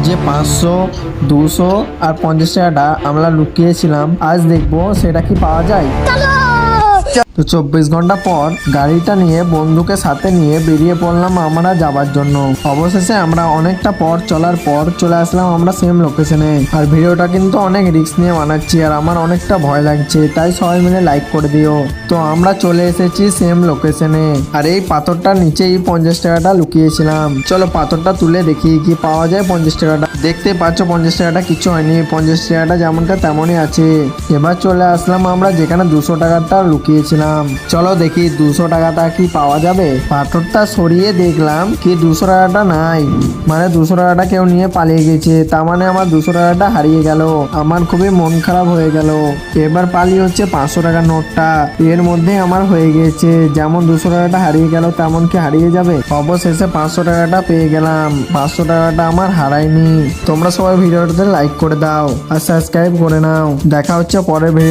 যে 500, 200 আর 50 টাকাটা আমরা লুকিয়েছিলাম, আজ দেখবো সেটা কি পাওয়া যায়। তো 24 ঘন্টা পর গাড়িটা নিয়ে বন্ধুকে সাথে নিয়ে বেরিয়ে পড়লাম আমরা যাবার জন্য। অবশেষে আমরা অনেকটা পর চলার পর চলে আসলাম আমরা সেম লোকেশনে। আর ভিডিওটা কিন্তু অনেক রিস্ক নিয়ে বানাচ্ছি আর আমার অনেকটা ভয় লাগছে, তাই সবাই মিলে লাইক করে দিও। তো আমরা চলে এসেছি সেম লোকেশনে আর এই পাথরটার নিচেই 50 টাকাটা লুকিয়েছিলাম। চলো পাথরটা তুলে দেখি কি পাওয়া যায়। 50 টাকাটা দেখতে পাচ্ছ, 50 টাকাটা কিছু হয়নি, 50 টাকাটা যেমনটা তেমনই আছে। এবার চলে আসলাম আমরা যেখানে 200 টাকাটা লুকিয়েছিলাম। চলো দেখি 200 টাকাটা কি পাওয়া যাবে। পাথরটা সরিয়ে দেখলাম কি 200 টাকাটা নাই, মানে 200 টাকাটা কেউ নিয়ে পালিয়ে গেছে। তার মানে আমার 200 টাকাটা হারিয়ে গেল। আমার খুবই মন খারাপ হয়ে গেল। এবার পালিয়ে হচ্ছে 500 টাকার নোটটা, এর মধ্যে আমার হয়ে গেছে। যেমন 200 টাকাটা হারিয়ে গেল তেমন কি হারিয়ে যাবে। অবশেষে 500 টাকাটা পেয়ে গেলাম। 500 টাকাটা আমার হারায়নি। তোমরা সবাই ভিডিওটাতে লাইক করে দাও আর সাবস্ক্রাইব করে নাও। দেখা হচ্ছে পরের ভিডিও।